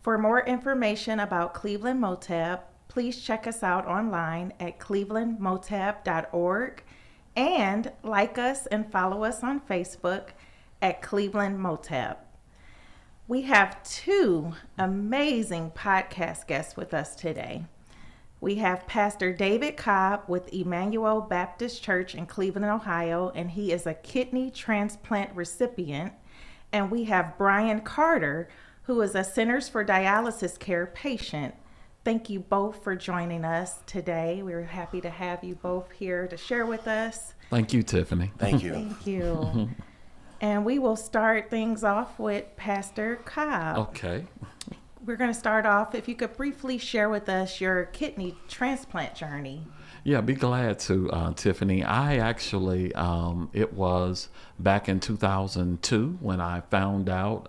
For more information about Cleveland Motab, please check us out online at clevelandmotab.org and like us and follow us on Facebook at Cleveland Motab. We have two amazing podcast guests with us today. We have Pastor David Cobb with Emmanuel Baptist Church in Cleveland, Ohio, and he is a kidney transplant recipient. And we have Brian Carter, who is a Centers for Dialysis Care patient. Thank you both for joining us today. We're happy to have you both here to share with us. Thank you, Tiffany. Thank you. Thank you. And we will start things off with Pastor Cobb. Okay. We're going to start off, if you could briefly share with us your kidney transplant journey. Yeah, be glad to, Tiffany. I actually, it was back in 2002 when I found out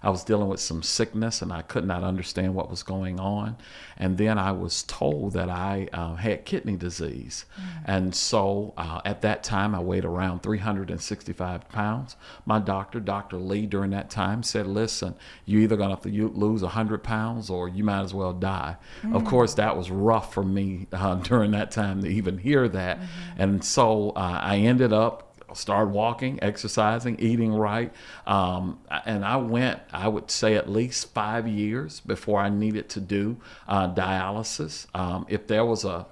I was dealing with some sickness and I could not understand what was going on. And then I was told that I had kidney disease. And so at that time, I weighed around 365 pounds. My doctor, Dr. Lee, during that time said, listen, you're either going to have to lose 100 pounds or you might as well die. Of course, that was rough for me during that time to even hear that. And so I ended up started walking, exercising, eating right. And I went, I would say, at least 5 years before I needed to do dialysis. If there was I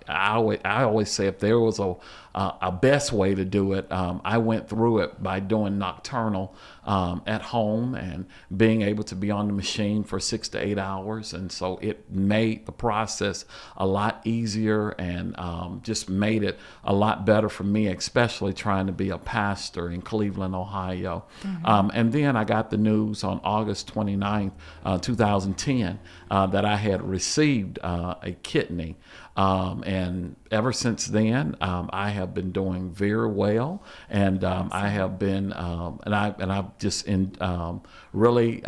always say if there was a best way to do it, I went through it by doing nocturnal at home and being able to be on the machine for 6 to 8 hours. And so it made the process a lot easier and just made it a lot better for me, especially trying to be a pastor in Cleveland, Ohio. And then I got the news on August 29th, 2010, that I had received a kidney. And ever since then, I have been doing very well, and I have been, and I've just really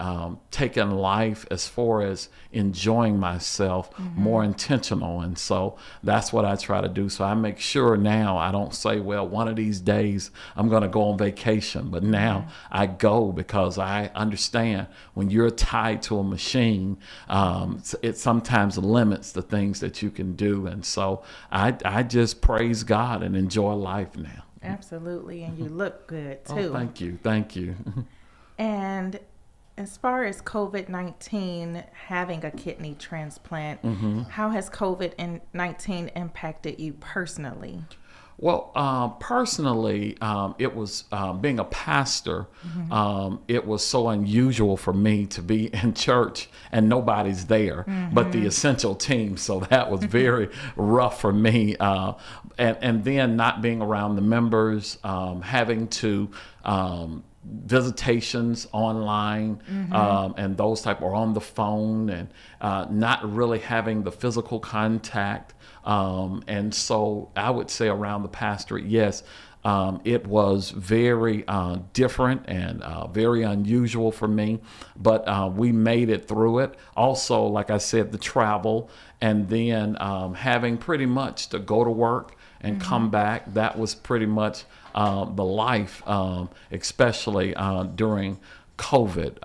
taken life as far as enjoying myself more intentional, and so that's what I try to do. So I make sure now I don't say, well, one of these days I'm going to go on vacation, but now I go because I understand when you're tied to a machine, it sometimes limits the things that you can do. And so I just praise God and enjoy life now. Absolutely. And you look good too. Oh, thank you. Thank you. And as far as COVID-19 having a kidney transplant, how has COVID-19 impacted you personally? Well, personally, it was being a pastor. It was so unusual for me to be in church and nobody's there but the essential team. So that was very rough for me. And then not being around the members, having to visitations online and those type, or on the phone, and not really having the physical contact. And so I would say around the pastorate, yes, it was very different and very unusual for me, but we made it through it. Also, like I said, the travel, and then having pretty much to go to work and come back, that was pretty much the life, especially during COVID.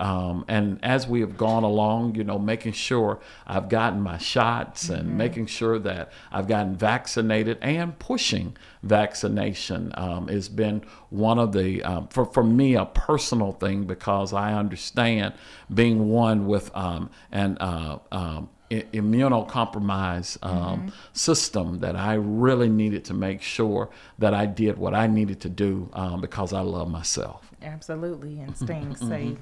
And as we have gone along, making sure I've gotten my shots and making sure that I've gotten vaccinated and pushing vaccination has been one of the, for me, a personal thing, because I understand being one with immunocompromised system, that I really needed to make sure that I did what I needed to do because I love myself. Absolutely, and staying safe.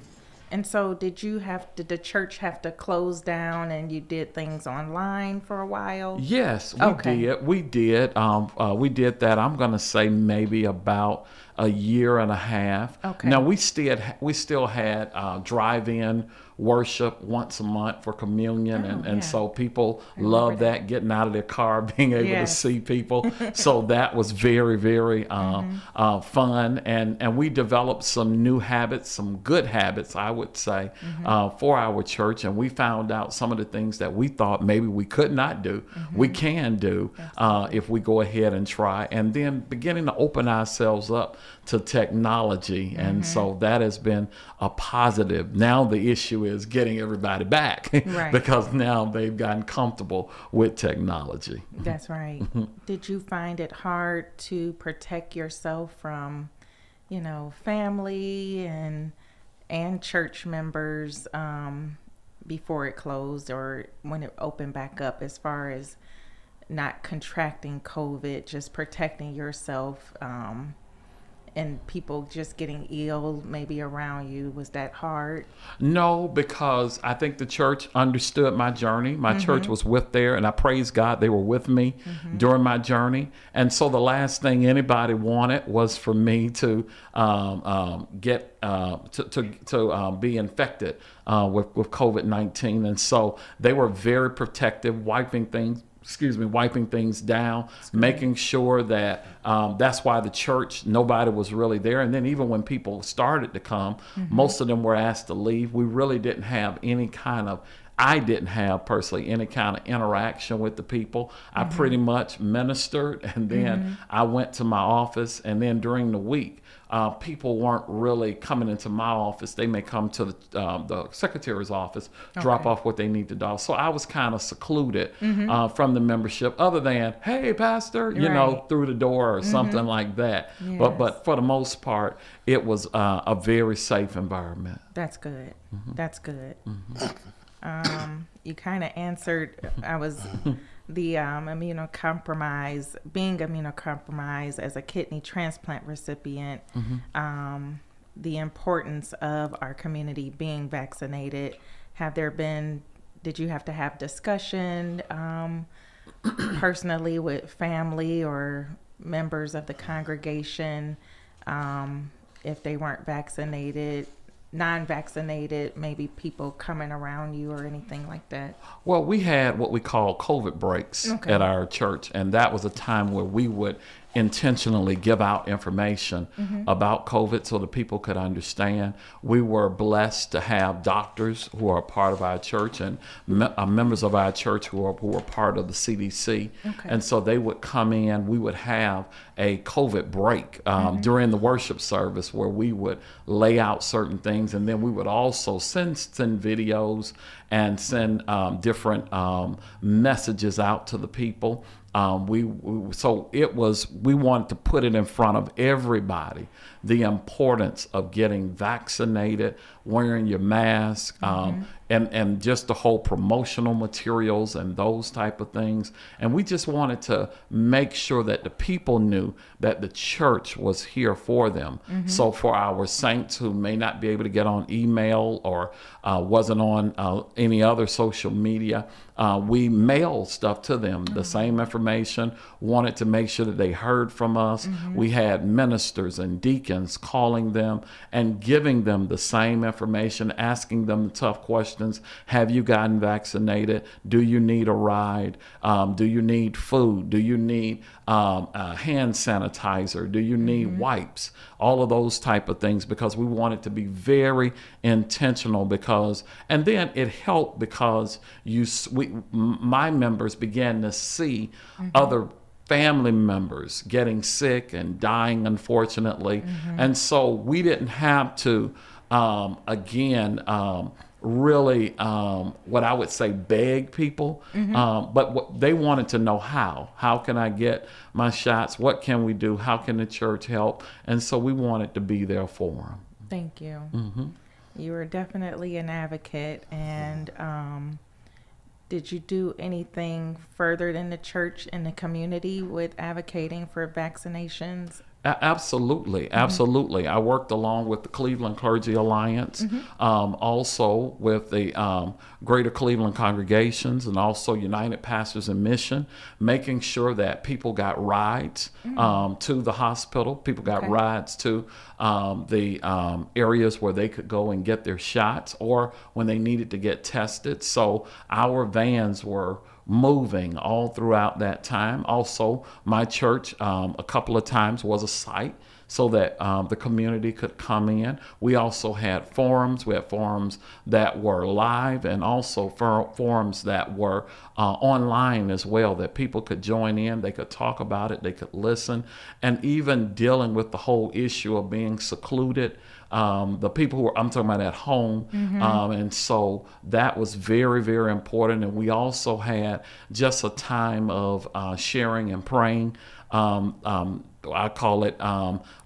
And so did the church have to close down and you did things online for a while? Yes, we did. We did that. I'm going to say maybe about a year and a half. Okay. Now we still had drive-in worship once a month for communion, and so people love that, getting out of their car, being able to see people. So that was very, very fun, and we developed some new habits, some good habits, I would say, for our church, and we found out some of the things that we thought maybe we could not do, we can do if we go ahead and try, and then beginning to open ourselves up to technology, and so that has been a positive. Now the issue is getting everybody back Right. because now they've gotten comfortable with technology. That's right. Did you find it hard to protect yourself from, family and church members before it closed or when it opened back up, as far as not contracting COVID, just protecting yourself and people just getting ill maybe around you? Was that hard? No, because I think the church understood my journey. My church was with there, and I praise God they were with me during my journey. And so the last thing anybody wanted was for me to get to be infected with COVID-19. And so they were very protective, wiping things down, making sure that that's why the church, nobody was really there. And then even when people started to come, most of them were asked to leave. We really didn't have I didn't have personally any kind of interaction with the people. I pretty much ministered, and then I went to my office. And then during the week, people weren't really coming into my office. They may come to the secretary's office, drop off what they need to do. So I was kind of secluded from the membership, other than, hey, pastor, through the door or something like that. Yes. But for the most part, it was a very safe environment. That's good. That's good. You kind of answered. I was the being immunocompromised as a kidney transplant recipient, the importance of our community being vaccinated. Did you have to have discussion personally with family or members of the congregation if they weren't vaccinated? Non-vaccinated, maybe people coming around you or anything like that? Well, we had what we call COVID breaks at our church, and that was a time where we would intentionally give out information about COVID so the people could understand. We were blessed to have doctors who are a part of our church and members of our church who were part of the CDC. And so they would come in. We would have a COVID break during the worship service where we would lay out certain things, and then we would also send videos and send different messages out to the people. We wanted to put it in front of everybody, the importance of getting vaccinated, wearing your mask, and just the whole promotional materials and those type of things. And we just wanted to make sure that the people knew that the church was here for them. So for our saints who may not be able to get on email or wasn't on any other social media, we mailed stuff to them, the same information, wanted to make sure that they heard from us. We had ministers and deacons calling them and giving them the same information, asking them the tough questions. Have you gotten vaccinated? Do you need a ride? Do you need food? Do you need hand sanitizer? Do you need wipes? All of those type of things, because we wanted to be very intentional, and then it helped because my members began to see other family members getting sick and dying, unfortunately. And so we didn't have to, really, what I would say, beg people, but what they wanted to know how can I get my shots? What can we do? How can the church help? And so we wanted to be there for them. Thank you. You were definitely an advocate. And did you do anything further than the church in the community with advocating for vaccinations? Absolutely. I worked along with the Cleveland Clergy Alliance, also with the Greater Cleveland Congregations, and also United Pastors in Mission, making sure that people got rides to the hospital, people got rides to the areas where they could go and get their shots, or when they needed to get tested. So our vans were moving all throughout that time. Also, my church a couple of times was a site so that the community could come in. We also had forums. We had forums that were live, and also forums that were online as well, that people could join in. They could talk about it. They could listen. And even dealing with the whole issue of being secluded the people who I'm talking about at home. And so that was very, very important. And we also had just a time of sharing and praying. I call it,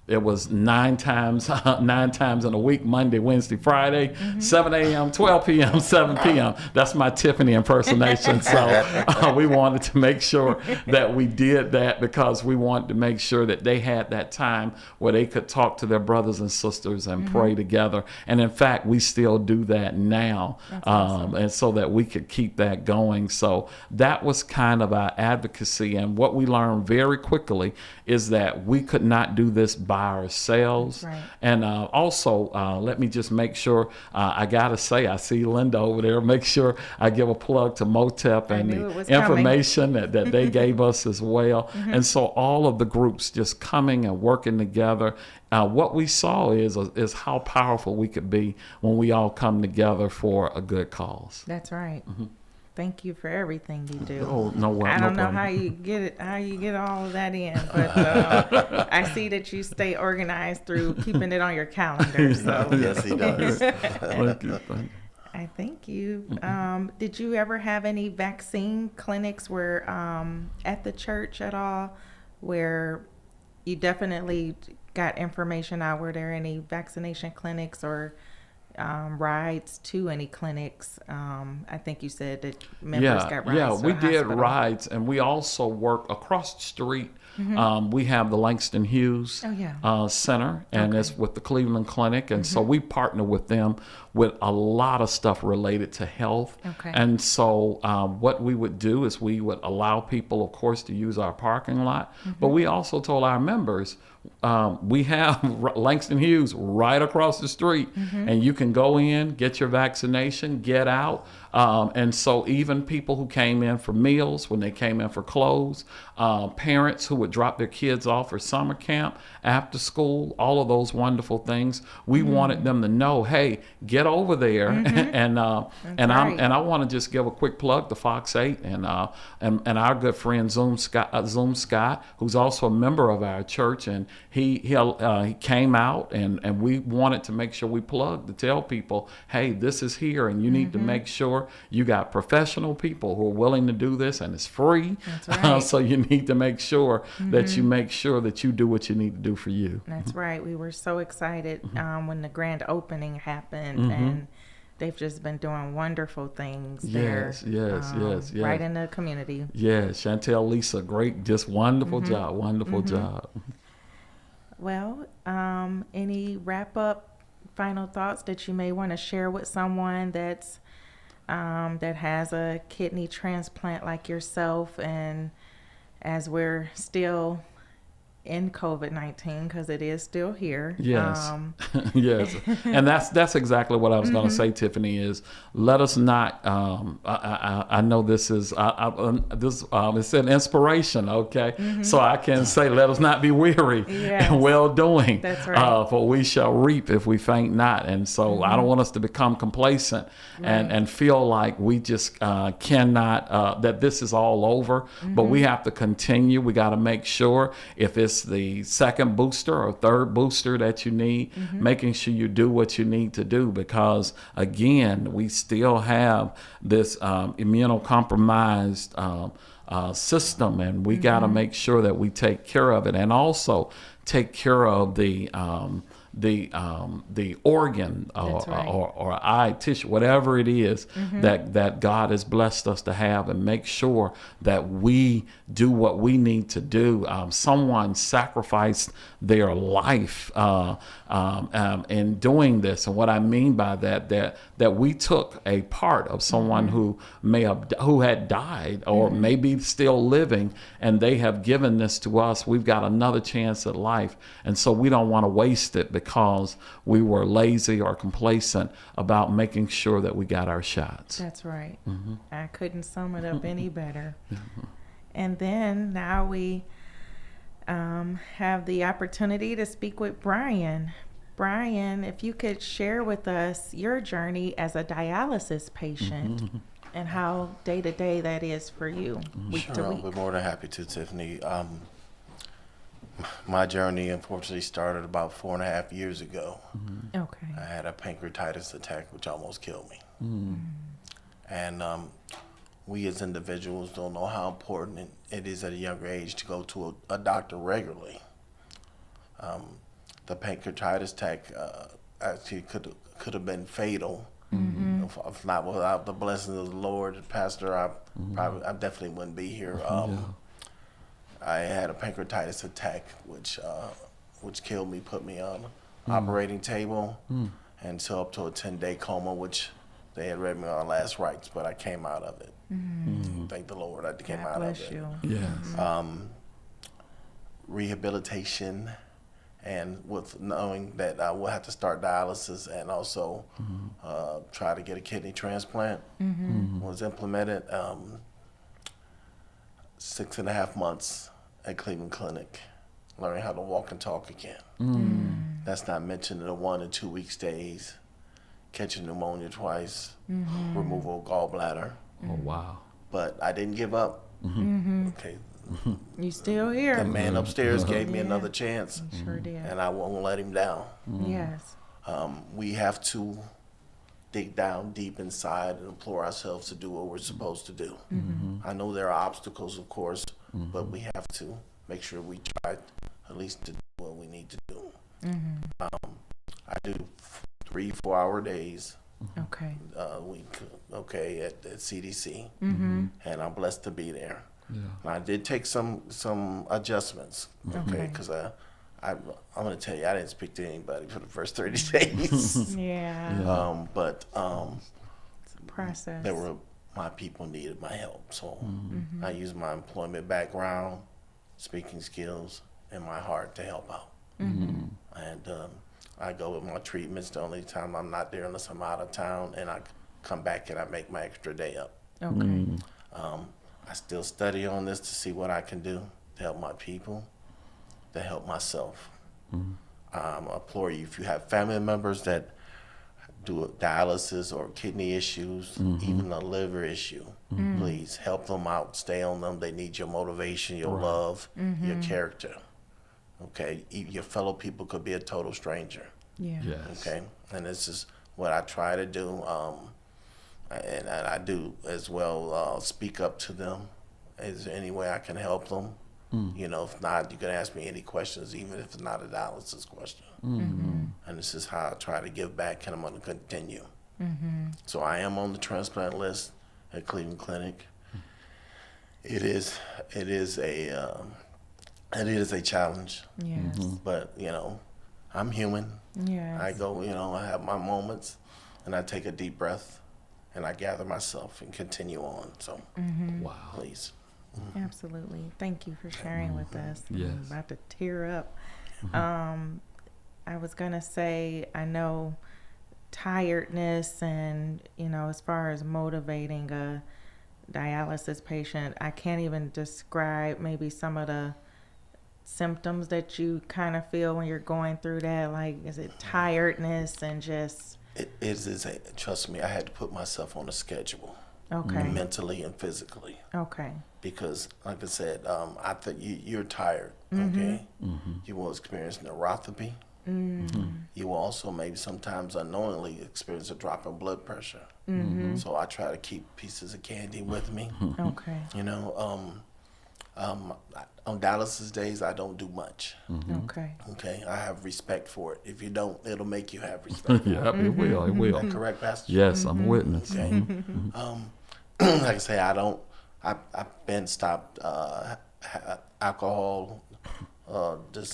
it was 9 times in a week: Monday, Wednesday, Friday, 7 a.m., 12 p.m., 7 p.m. That's my Tiffany impersonation. So we wanted to make sure that we did that, because we wanted to make sure that they had that time where they could talk to their brothers and sisters and pray together. And in fact, we still do that now. Awesome. And so that we could keep that going. So that was kind of our advocacy. And what we learned very quickly is that we could not do this by ourselves. Right. And also, let me just make sure, I gotta say, I see Linda over there, make sure I give a plug to MOTEP and the information that they gave us as well. And so all of the groups just coming and working together. What we saw is how powerful we could be when we all come together for a good cause. That's right. Thank you for everything you do. Oh, no way. I don't know how you get all of that in, but I see that you stay organized through keeping it on your calendar. So Yes, he does. Thank you. I thank you. Did you ever have any vaccine clinics where at the church at all, where you definitely got information out? Were there any vaccination clinics or rides to any clinics? I think you said that members got rides. Yeah, to we the did hospital. rides, and we also work across the street. We have the Langston Hughes Center, and it's with the Cleveland Clinic, and so we partner with them with a lot of stuff related to health. And so what we would do is we would allow people, of course, to use our parking lot, but we also told our members, we have Langston Hughes right across the street, and you can go in, get your vaccination, get out. And so even people who came in for meals, when they came in for clothes, parents who would drop their kids off for summer camp, after school, all of those wonderful things, we wanted them to know, hey, get over there. And I want to just give a quick plug to Fox 8 and our good friend Zoom Scott, who's also a member of our church, and he came out, and we wanted to make sure we plugged to tell people, hey, this is here, and you need to make sure you got professional people who are willing to do this, and it's free. That's right. So you need to make sure that you make sure that you do what you need to do for you. That's right. We were so excited when the grand opening happened, and they've just been doing wonderful things there. Yes. Right in the community. Yes, Chantel, Lisa, great, just wonderful job, wonderful job. Well, any wrap-up final thoughts that you may want to share with someone that's that has a kidney transplant like yourself, and as we're still in COVID-19, because it is still here. Yes, yes, and that's exactly what I was going to say, Tiffany. Is let us not. I know this is it's an inspiration. Okay, so I can say, let us not be weary in well doing. That's right. For we shall reap if we faint not. And so I don't want us to become complacent and feel like we just cannot. That this is all over. But we have to continue. We got to make sure, if it's the second booster or third booster that you need, making sure you do what you need to do, because again, we still have this immunocompromised system, and we got to make sure that we take care of it, and also take care of the organ or eye tissue, whatever it is that God has blessed us to have, and make sure that we do what we need to do. Someone sacrificed their life in doing this, and what I mean by that we took a part of someone who had died or maybe still living, and they have given this to us. We've got another chance at life, and so we don't want to waste it because we were lazy or complacent about making sure that we got our shots. That's right. I couldn't sum it up any better. And then now we have the opportunity to speak with Brian. Brian, if you could share with us your journey as a dialysis patient and how day to day that is for you, week to Sure, week. I'll be more than happy to, Tiffany. My journey unfortunately started about 4.5 years ago. Okay. I had a pancreatitis attack, which almost killed me. And we as individuals don't know how important it is at a younger age to go to a doctor regularly. The pancreatitis attack actually could have been fatal. If not without the blessings of the Lord, Pastor, I definitely wouldn't be here. Yeah. I had a pancreatitis attack, which killed me, put me on operating table, and so up to a 10-day coma, which they had read me my last rites, but I came out of it. Thank the Lord, I came God out of bless it. you. Yes. Rehabilitation, and with knowing that I will have to start dialysis and also try to get a kidney transplant was implemented. 6.5 months at Cleveland Clinic, learning how to walk and talk again. That's not mentioning the 1 and 2 week stays, catching pneumonia twice, removal of gallbladder. Oh, wow. But I didn't give up. Okay, You still here? the man upstairs gave me Yeah. another chance, You sure did. and I won't let him down. Yes. We have to dig down deep inside and implore ourselves to do what we're supposed to do. I know there are obstacles, of course, but we have to make sure we try at least to do what we need to do. I do 3-4 hour days Okay. a week, okay, at CDC, and I'm blessed to be there. Yeah. And I did take some adjustments, okay, because I'm going to tell you, I didn't speak to anybody for the first 30 days. Yeah. Yeah. But It's a process. my people needed my help, so I used my employment background, speaking skills, and my heart to help out. And I go with my treatments. The only time I'm not there unless I'm out of town, and I come back and I make my extra day up. Okay. I still study on this to see what I can do to help my people, to help myself. I implore you, if you have family members that do dialysis or kidney issues, even a liver issue, please help them out. Stay on them. They need your motivation, your love, your character. Okay, your fellow people could be a total stranger. Yeah. Yes. Okay, and this is what I try to do, and I do as well. Speak up to them. Is there any way I can help them? You know, if not, you can ask me any questions, even if it's not a dialysis question. And this is how I try to give back, and I'm going to continue. So I am on the transplant list at Cleveland Clinic. It is a challenge, Yes. but you know, I'm human. Yes. I go, you know, I have my moments, and I take a deep breath, and I gather myself and continue on. So, Wow. please. Absolutely. Thank you for sharing with us. Yes. I'm about to tear up. I was going to say, I know tiredness and, you know, as far as motivating a dialysis patient, I can't even describe maybe some of the symptoms that you kind of feel when you're going through that. Like, is it tiredness and just... It is trust me, I had to put myself on a schedule, Okay. mentally and physically, Okay. because, like I said, I think you're tired. Okay, you will experience neuropathy. You will also maybe sometimes unknowingly experience a drop in blood pressure. So I try to keep pieces of candy with me. Okay. You know, on dialysis days, I don't do much. Okay. Okay, I have respect for it. If you don't, it'll make you have respect. Yep, it will. It will. Correct, Pastor? Yes, I'm a witness. Okay. Like I say, I've been stopped alcohol God bless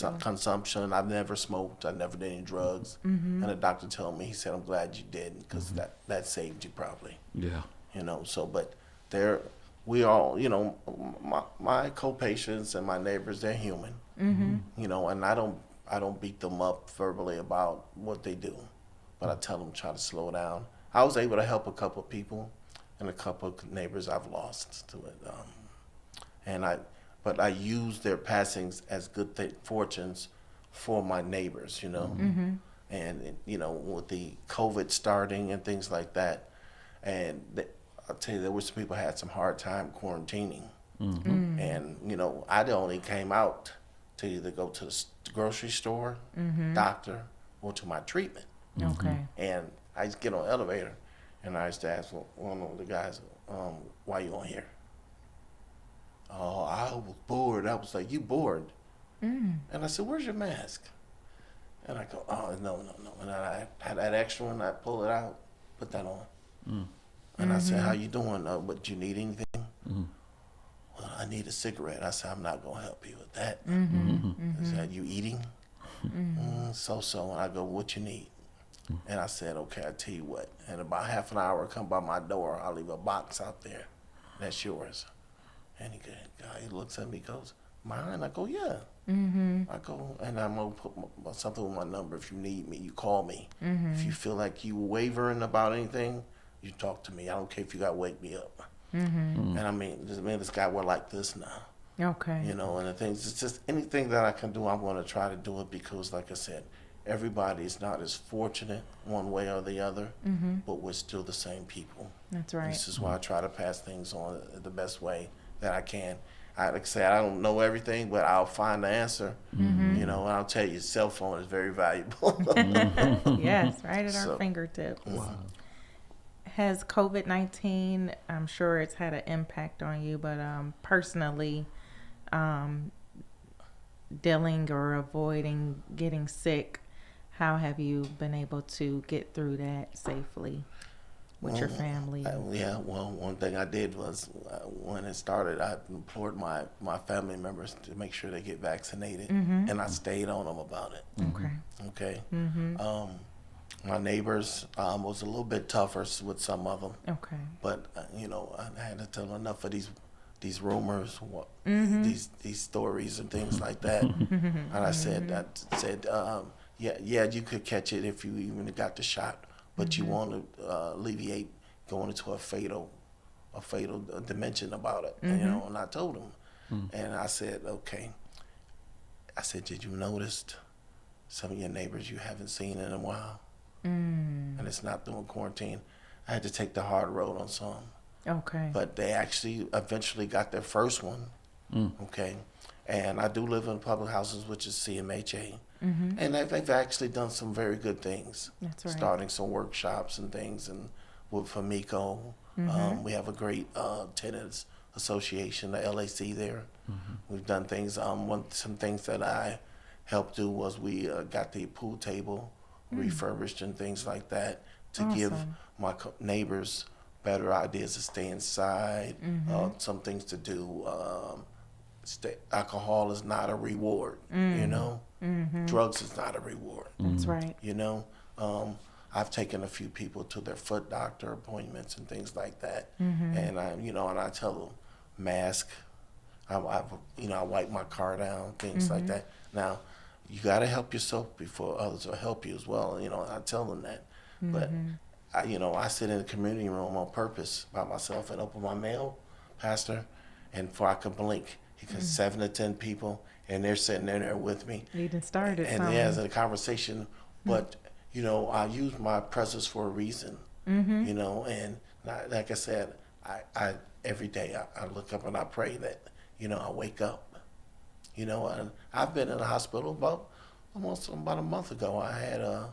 you. consumption. I've never smoked. I've never did any drugs. And the doctor told me, he said, I'm glad you didn't, because that saved you probably. Yeah. You know, so, but we all, you know, my co-patients and my neighbors, they're human. You know, and I don't beat them up verbally about what they do, but I tell them try to slow down. I was able to help a couple of people, and a couple of neighbors I've lost to it. But I use their passings as good fortunes for my neighbors, you know. And you know, with the COVID starting and things like that, and I'll tell you, there were some people who had some hard time quarantining. And you know, I only came out to either go to the grocery store, Mm-hmm. doctor, or to my treatment. Okay. And I used to get on the elevator, and I used to ask one of the guys, why you on here? Oh, I was bored. I was like, you bored? Mm. And I said, where's your mask? And I go, oh, no. And I had that extra one. I pull it out, put that on. And I said, how you doing? But you need anything? Well, I need a cigarette. I said, I'm not going to help you with that. I said, you eating? So. And I go, what you need? And I said, okay, I tell you what. And about half an hour, come by my door. I'll leave a box out there. That's yours. And he looks at me, goes, mine? I go, yeah. I go, and I'm going to put something with my number. If you need me, you call me. If you feel like you wavering about anything, you talk to me. I don't care if you got to wake me up. And I mean, this guy, we're like this now. Okay. You know, and the things, it's just anything that I can do, I'm going to try to do it because, like I said, everybody's not as fortunate one way or the other, but we're still the same people. That's right. This is why I try to pass things on the best way that I can. Like I say, I don't know everything, but I'll find the answer. You know, and I'll tell you, cell phone is very valuable. Yes, right at our So, fingertips. Wow. Has COVID-19, I'm sure it's had an impact on you, but personally, dealing or avoiding getting sick, how have you been able to get through that safely with your family? One thing I did was when it started, I implored my family members to make sure they get vaccinated, and I stayed on them about it. Okay. Okay. My neighbors was a little bit tougher with some of them, Okay. but you know, I had to tell enough of these rumors, these stories and things like that. And I said, yeah, you could catch it if you even got the shot, but you want to alleviate going into a fatal dimension about it. You know, and I told him, and I said, okay. I said, did you notice some of your neighbors you haven't seen in a while? And it's not during quarantine. I had to take the hard road on some. Okay. But they actually eventually got their first one. Okay. And I do live in public houses, which is CMHA. And they've actually done some very good things. That's right. Starting some workshops and things. And with FAMICO, we have a great tenants association, the LAC there. We've done things. Some things that I helped do was we got the pool table refurbished and things like that to give my neighbors better ideas to stay inside, some things to do. Alcohol is not a reward, you know? Drugs is not a reward. That's right. You know? I've taken a few people to their foot doctor appointments and things like that. And I tell them, mask. I wipe my car down, things like that. Now, you got to help yourself before others will help you as well. You know, I tell them that. But, I sit in the community room on purpose by myself and open my mail, Pastor, and before I could blink, because 7 to 10 people, and they're sitting there with me. You done started and something. there's a conversation, but, I use my presence for a reason, and like I said, I every day I look up and I pray that, I wake up. And I've been in the hospital about a month ago. I had a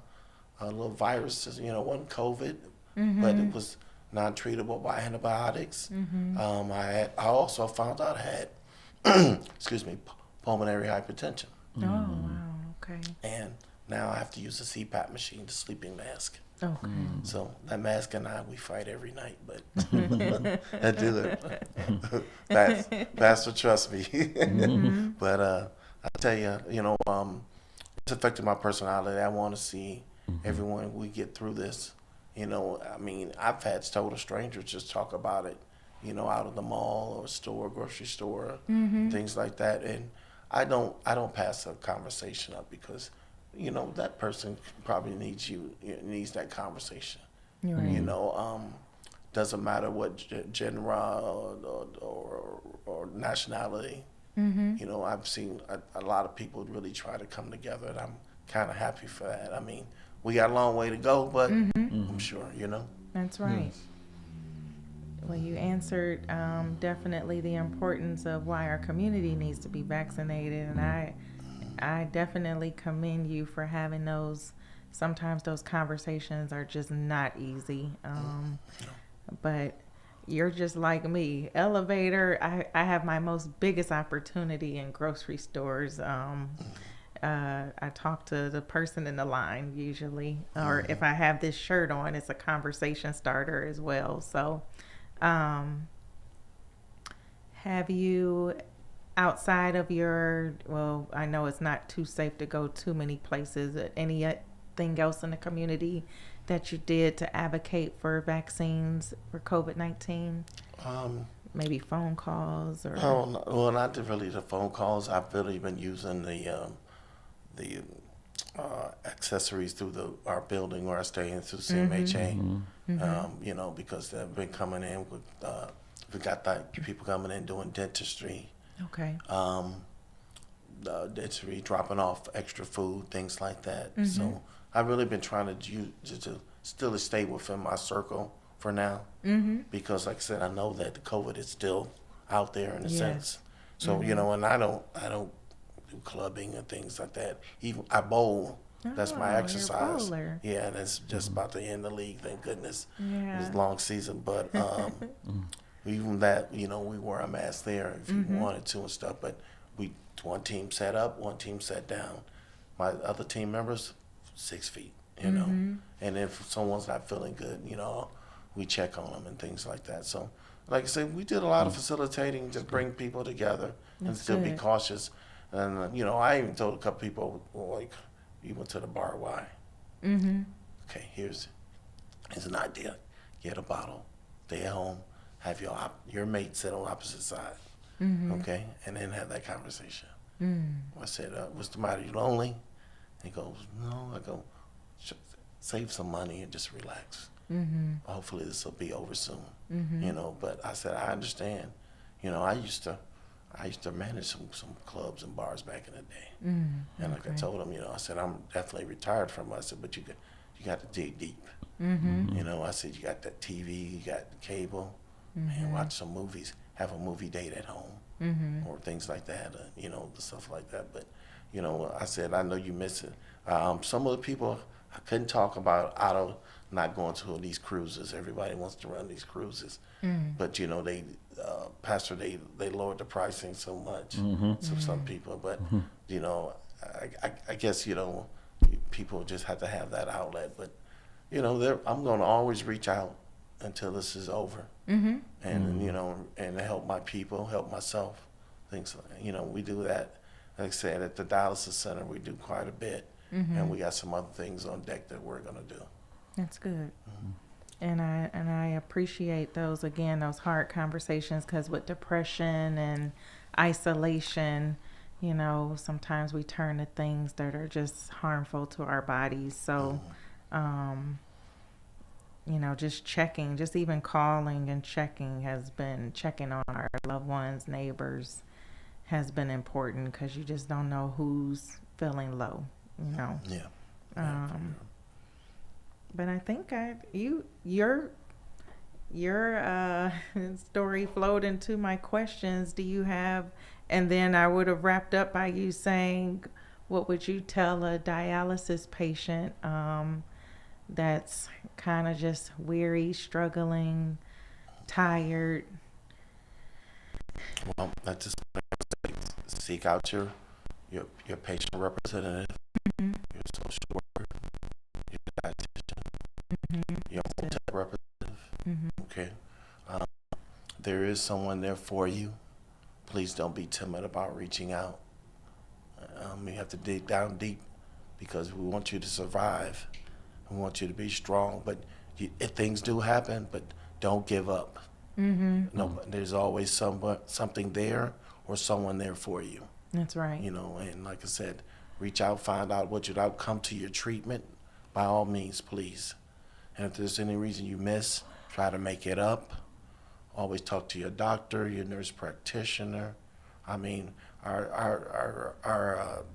little virus, wasn't COVID, but it was non-treatable by antibiotics. I also found out I had, pulmonary hypertension. Oh, wow. Okay. And now I have to use a CPAP machine, the sleeping mask. Okay. So that mask and we fight every night, but I do it. Pastor, trust me. But I tell you, it's affected my personality. I want to see everyone we get through this. I've had total strangers just talk about it, out of the mall or store, grocery store, things like that. And I don't pass a conversation up because that person probably needs that conversation. Right. Doesn't matter what gender or nationality. I've seen a lot of people really try to come together, and I'm kind of happy for that. I mean, we got a long way to go, but I'm sure, That's right. Well, you answered definitely the importance of why our community needs to be vaccinated, and I definitely commend you for having those. Sometimes those conversations are just not easy. But you're just like me. Elevator, I have my most biggest opportunity in grocery stores. I talk to the person in the line usually, or if I have this shirt on, it's a conversation starter as well. So, um, have you, outside of your, well, I know it's not too safe to go too many places, anything else in the community that you did to advocate for vaccines for COVID-19? Um, Maybe phone calls or. oh, no, well, not really the phone calls. I've really been using the accessories through our building where I stay in through CMHA. Because they've been coming in with we got that people coming in doing dentistry, Okay. dentistry, dropping off extra food, things like that. So I've really been trying to still stay within my circle for now, because like I said, I know that the COVID is still out there in a sense. So and I don't do clubbing and things like that. Even I bowl. That's my You're a exercise. bowler. Yeah, and it's just about to end the league. Thank goodness. Yeah. It was a long season, but even that, we wear a mask there if you wanted to and stuff. But one team sat up, one team sat down. My other team members, 6 feet. And if someone's not feeling good, we check on them and things like that. So, like I said, we did a lot of facilitating, just bring people together and That's still be good. cautious. And I even told a couple people, like, you went to the bar, why? Okay, here's an idea. Get a bottle, stay at home, have your mate sit on opposite side, okay, and then have that conversation. I said, what's the matter? You lonely? He goes, no. I go, save some money and just relax. Hopefully this will be over soon. But I said, I understand. I used to manage some clubs and bars back in the day. And like I told him, I said, I'm definitely retired from it. I said, but you got to dig deep. I said, you got that TV, you got the cable, and watch some movies, have a movie date at home, or things like that, the stuff like that. But, I said, I know you miss it. Some of the people I couldn't talk about not going to these cruises. Everybody wants to run these cruises. But, they, Pastor, they lowered the pricing so much, so some people. But, I guess, people just have to have that outlet. But, I'm going to always reach out until this is over. And, and help my people, help myself. Things, we do that. Like I said, at the dialysis center, we do quite a bit. And we got some other things on deck that we're going to do. That's good. And I appreciate those hard conversations, because with depression and isolation, sometimes we turn to things that are just harmful to our bodies. So, just checking, just even calling and checking on our loved ones, neighbors has been important, because you just don't know who's feeling low, Yeah. But I think your story flowed into my questions. Do you have, and then I would have wrapped up by you saying, what would you tell a dialysis patient that's kind of just weary, struggling, tired? Well, I just seek out your patient representative, your social worker, your dietitian, your hotel representative. Okay, there is someone there for you. Please don't be timid about reaching out. You have to dig down deep, because we want you to survive. We want you to be strong. But if things do happen, but don't give up. No, there's always something there or someone there for you. That's right. And like I said, reach out, find out what your outcome to your treatment. By all means, please. And if there's any reason you miss, try to make it up. Always talk to your doctor, your nurse practitioner. I mean, our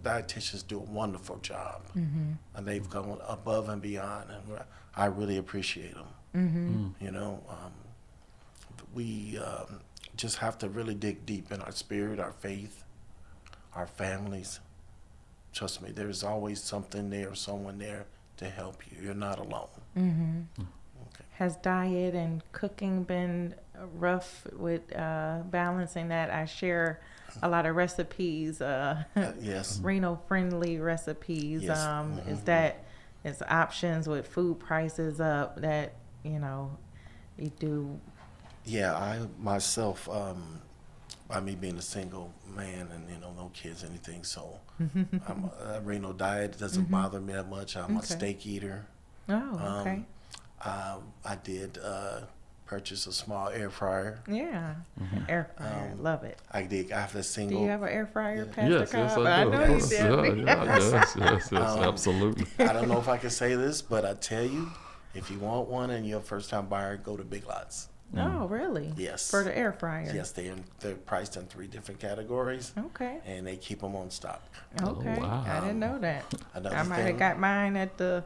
dietitians do a wonderful job, and they've gone above and beyond, and I really appreciate them. We just have to really dig deep in our spirit, our faith, our families, trust me, there's always something there, someone there to help you. You're not alone. Okay. Has diet and cooking been rough with balancing that? I share a lot of recipes, Yes. Reno-friendly recipes. Yes. Is options with food prices up that, you do? Yeah, I myself, by me being a single man and no kids, anything, so Reno diet doesn't bother me that much. I'm a Okay. steak eater. Oh, okay. I did purchase a small air fryer. Yeah. Air fryer. Love it. I have this Do single. you have an air fryer, Pastor Yes, yes, Cobb? I do. know Of you course. did. Yes, absolutely. I don't know if I can say this, but I tell you, if you want one and you're a first-time buyer, go to Big Lots. Oh, really? Yes. For the air fryer. Yes, they're priced in 3 different categories, Okay. and they keep them on stock. Okay. wow. I didn't know that. Another I might have thing- got mine at the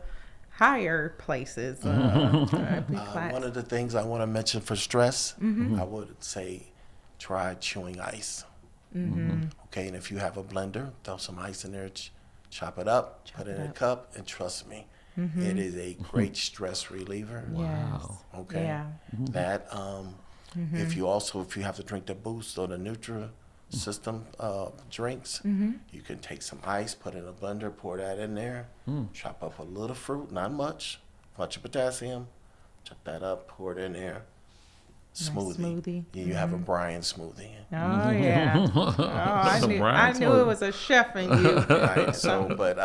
higher places. Big Lots. One of the things I want to mention for stress, I would say try chewing ice. Okay, and if you have a blender, throw some ice in there, chop it up, put it in a cup, and trust me, it is a great stress reliever. Yes. Okay, Yeah. that if you have to drink the Boost or the Nutra system drinks, you can take some ice, put it in a blender, pour that in there, chop up a little fruit, not much, bunch of potassium, chop that up, pour it in there. Nice Smoothie. smoothie. You have a Brian smoothie. Oh yeah. Oh, I Some knew Brian it smoothie. was a chef in you. Right? So, but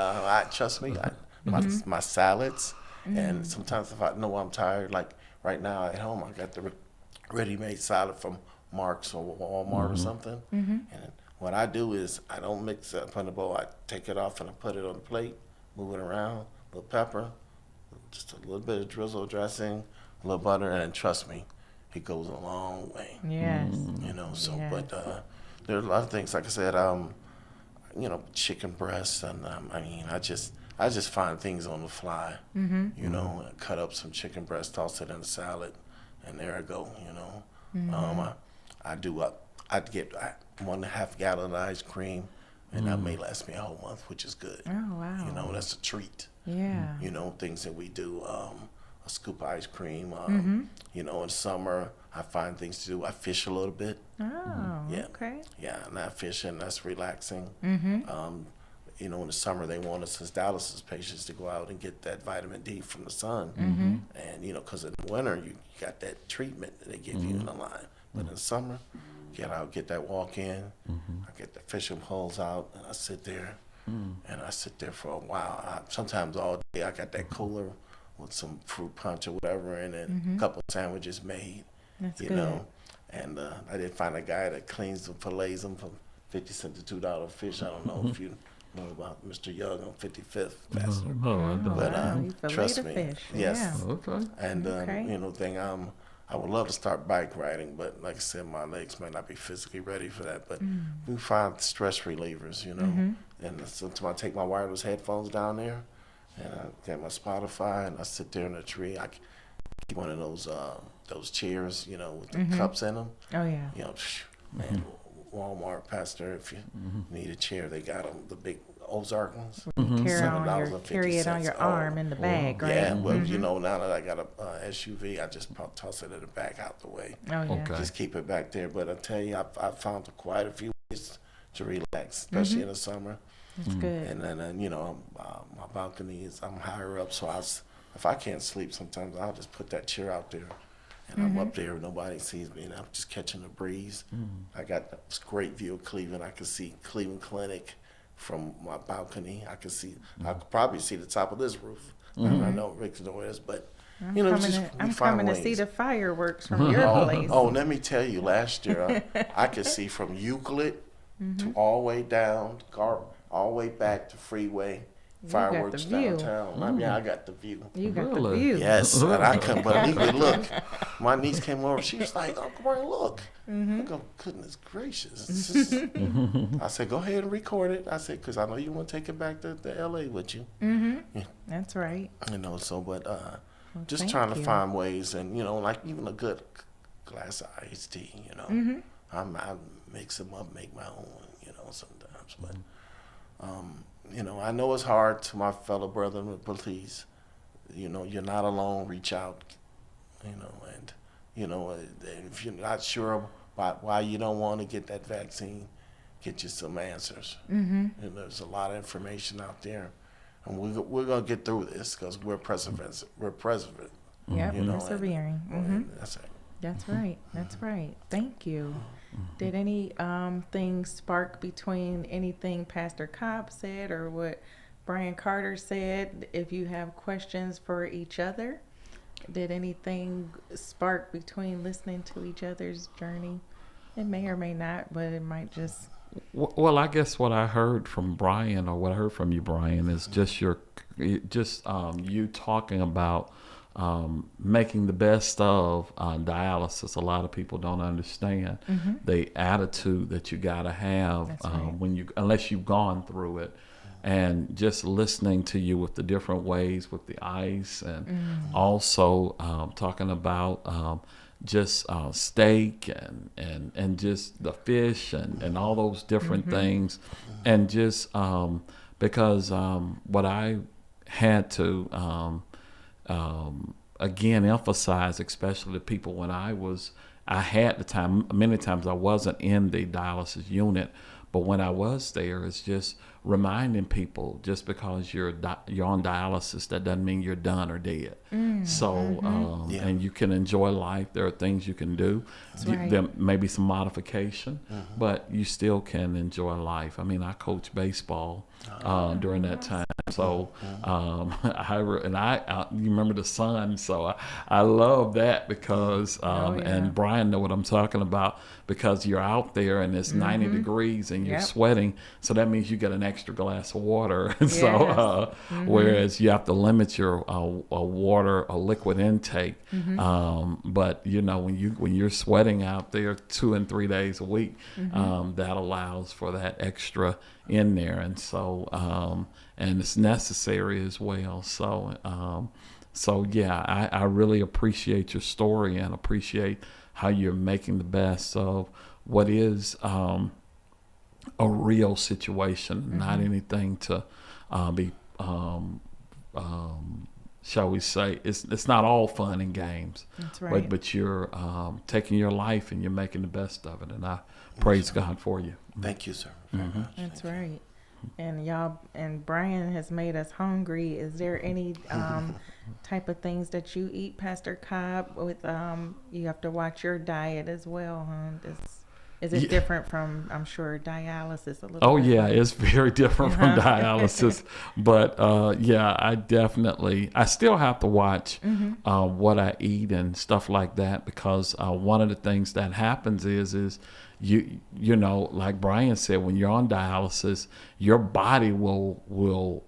trust me, my salads, and sometimes if I know I'm tired, like right now at home, I got the ready-made salad from Mark's or Walmart or something. And what I do is I don't mix it up in the bowl. I take it off and I put it on the plate, move it around, a little pepper, just a little bit of drizzle dressing, a little butter, and trust me, it goes a long way. Yes. So, Yes. but there are a lot of things, like I said, chicken breasts, and I just find things on the fly. Cut up some chicken breast, toss it in a salad, and there I go. I get 1.5 gallon of ice cream, and that may last me a whole month, which is good. Oh wow. That's a treat. Yeah. Things that we do. A scoop of ice cream. In summer, I find things to do. I fish a little bit. Oh. Yeah. Okay. Yeah, and that fishing, that's relaxing. In the summer, they want us as dialysis patients to go out and get that vitamin D from the sun. And, because in the winter, you got that treatment that they give you in the line. But in the summer, get out, get that walk in. I get the fishing poles out, and I sit there. And I sit there for a while. Sometimes all day, I got that cooler with some fruit punch or whatever, and then a couple of sandwiches made. That's you good. know. And I did find a guy that cleans them, fillets them for 50 cents to $2 fish. I don't know if you know about Mr. Young on 55th. Pastor. No, I don't. But wow, you fillet trust the me, fish. yes. Yeah. Okay. And Okay. I would love to start bike riding, but like I said, my legs may not be physically ready for that. But we find stress relievers, And sometimes I take my wireless headphones down there, and I get my Spotify, and I sit there in a tree. I keep one of those chairs, with the cups in them. Oh yeah. Man, Walmart, Pastor, if you need a chair, they got them, the big Ozark ones. Carry it on your $7.50. arm in the bag, right? Yeah, well, now that I got a SUV, I just toss it in the back out the way. Oh yeah. Okay. Just keep it back there. But I tell you, I've found quite a few ways to relax, especially in the summer. That's good. And then, my balcony I'm higher up, so if I can't sleep, sometimes I'll just put that chair out there, and I'm up there, nobody sees me, and I'm just catching the breeze. I got this great view of Cleveland. I can see Cleveland Clinic from my balcony. I could probably see the top of this roof. I know Rick knows, but I'm we coming find to see ways. the fireworks from your place. Oh, let me tell you, last year I could see from Euclid to all the way down, all the way back to Freeway, fireworks the view. downtown. I got the view. You got the Really? view. Yes, and I couldn't believe it. Look, my niece came over. She was like, "Uncle Brian, look." I go, "Goodness gracious." I said, "Go ahead and record it." I said, "Because I know you want to take it back to L.A. with you." That's right. But just thank trying to you. find ways, and like even a good glass of iced tea. I mix them up, make my own. Sometimes, but I know it's hard to my fellow brethren, but please, you're not alone. Reach out, and if you're not sure about why you don't want to get that vaccine, get you some answers. And there's a lot of information out there, and we're gonna get through this because we're perseverant. We're perseverant. Yep, And persevering. that's it. That's right. That's right. Thank you. Did any things spark between anything Pastor Cobb said or what Brian Carter said? If you have questions for each other, did anything spark between listening to each other's journey? It may or may not, but it might just. Well, I guess what I heard from Brian, or what I heard from you, Brian, is just you talking about making the best of dialysis. A lot of people don't understand the attitude that you got to have right. unless you've gone through it. And just listening to you with the different ways with the ice, and also talking about just steak and just the fish and all those different things, and just because what I had to again emphasize, especially to people when I had the time. Many times I wasn't in the dialysis unit, but when I was there, it's just reminding people, just because you're on dialysis, that doesn't mean you're done or dead. So, and you can enjoy life. There are things you can do. Right. There may be some modification, but you still can enjoy life. I mean, I coached baseball during that time. So, you remember the sun. So I love that because, and Brian know what I'm talking about, because you're out there and it's 90 degrees and you're sweating. So that means you get an extra glass of water. So, whereas you have to limit your water or liquid intake. But when you're sweating out there 2 and 3 days a week, that allows for that extra in there. And so, and it's necessary as well. So yeah, I really appreciate your story and appreciate how you're making the best of what is a real situation, not anything to be, shall we say, it's not all fun and games. That's right. But you're taking your life and you're making the best of it, and I praise God for you. Thank you, sir. Very much. That's right. And y'all, and Brian has made us hungry. Is there any type of things that you eat, Pastor Cobb? With you have to watch your diet as well, huh? Is it different from, I'm sure, dialysis a little Oh, bit? yeah, it's very different from dialysis. But, I still have to watch what I eat and stuff like that, because one of the things that happens is you know, like Brian said, when you're on dialysis, your body will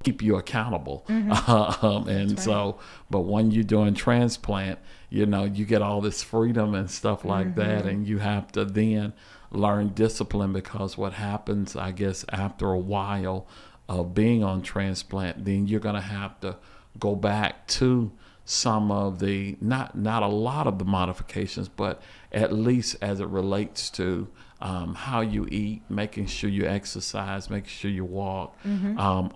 keep you accountable. But when you're doing transplant, you get all this freedom and stuff like that, and you have to then learn discipline, because what happens, I guess, after a while of being on transplant, then you're going to have to go back to some of the, not a lot of the modifications, but at least as it relates to how you eat, making sure you exercise, making sure you walk,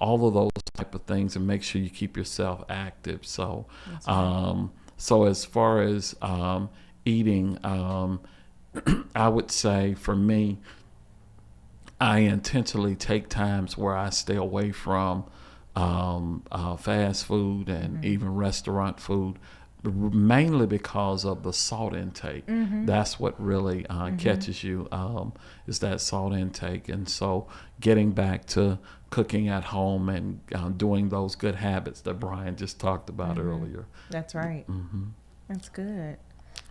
all of those type of things, and make sure you keep yourself active. So, so as far as eating, I would say for me, I intentionally take times where I stay away from fast food and even restaurant food, mainly because of the salt intake. That's what really catches you, is that salt intake. And so getting back to cooking at home and doing those good habits that Brian just talked about earlier. That's right. That's good.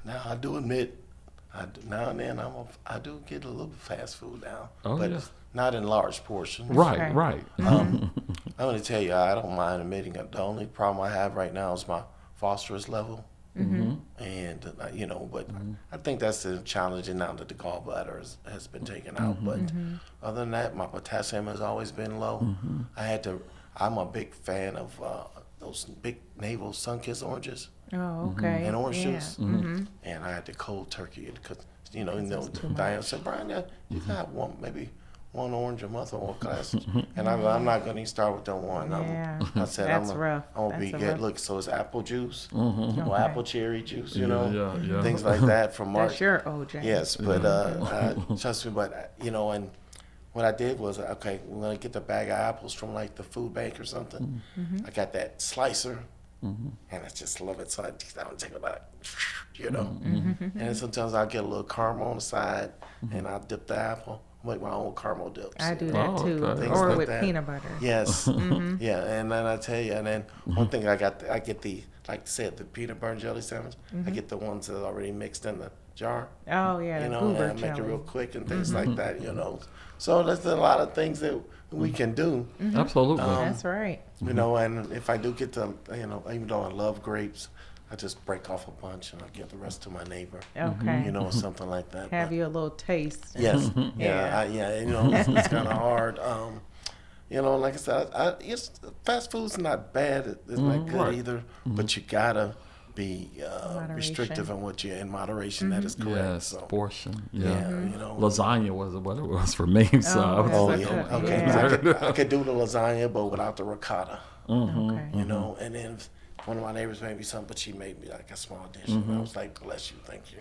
Now, I do admit, now and then I do get a little fast food now, but yeah. not in large portions. Right. I'm going to tell you, I don't mind admitting it. The only problem I have right now is my phosphorus level. And, but I think that's the challenging now that the gallbladder has been taken out. But other than that, my potassium has always been low. I'm a big fan of those big navel sun-kissed oranges. Oh, okay. And orange Yeah. juice. And I had to cold turkey it because, Diane said, Brian, you got maybe one orange a month or one glass. And I'm not going to start with the one. Yeah, I said, that's rough. I'm going to be That's a good. rough- Look, so it's apple juice Mm-hmm. or Okay. apple cherry juice, you Yeah, know, yeah, yeah. things like that from March. That's your OJ. Yes, but trust me, but you know, and what I did was, okay, we're gonna get the bag of apples from like the food bank or something. I got that slicer, and I just love it. So I don't take it like, you know. And then sometimes I'll get a little caramel on the side, and I'll dip the apple, make my own caramel dips. I do you that know. Oh, too, okay. Things or like with that. peanut butter. Yes, yeah, and then I tell you, and then one thing I get the, like I said, the peanut butter and jelly sandwich. I get the ones that are already mixed in the jar. Oh yeah, You the know, goober and make it jelly. real quick and things like that, you know. So there's a lot of things that we can do, Absolutely. That's right. you know, and if I do get to, you know, even though I love grapes, I just break off a bunch and I give the rest to my neighbor, Okay. you know, something like that. Have But you a little taste. yes, Yeah. you know, it's kind of hard. You know, like I said, it's, fast food's not bad. It's not good Right. either, but you gotta be Moderation. restrictive in what you're in moderation. That is correct. Yes, So, portion. yeah, Yeah. you know. Lasagna was what it was for me. So I was that's Oh what yeah, good. okay. Yeah. I could do the lasagna, but without the ricotta, Okay. you know. And then one of my neighbors made me something, but she made me like a small dish, and I was like, "Bless you, thank you."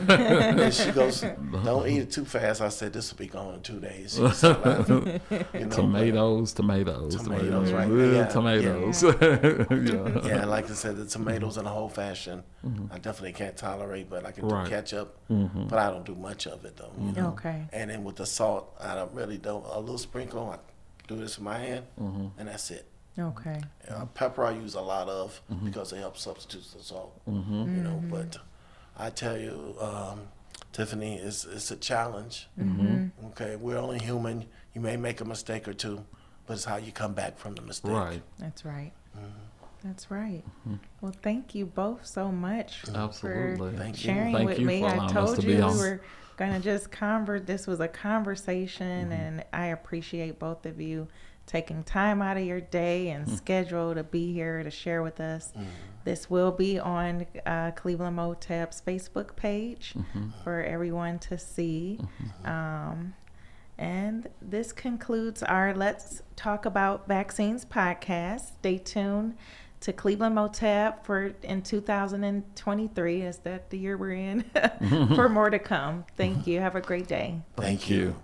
And she goes, "Don't eat it too fast." I said, "This will be gone in 2 days." She was so laughing, you know, Tomatoes. Tomatoes, right. Yeah, Yeah, tomatoes. Yeah. Yeah, like I said, the tomatoes and the whole fashion, I definitely can't tolerate, but I can do Right. ketchup, but I don't do much of it though. You know? Okay. And then with the salt, I don't really do a little sprinkle. I do this with my hand, and that's it. Okay. Pepper I use a lot of because it helps substitute the salt. You know, but I tell you, Tiffany, it's a challenge. Okay, we're only human. You may make a mistake or two, but it's how you come back from the mistake. Right. That's right. That's right. Well, thank you both so much Absolutely. for Thank you. sharing Thank with you me. for I allowing us told to you be we on. were gonna just this was a conversation, and I appreciate both of you taking time out of your day and schedule to be here to share with us. This will be on Cleveland Motab's Facebook page for everyone to see. And this concludes our Let's Talk About Vaccines podcast. Stay tuned to Cleveland Motab in 2023. Is that the year we're in? For more to come. Thank you. Have a great day. Thank you.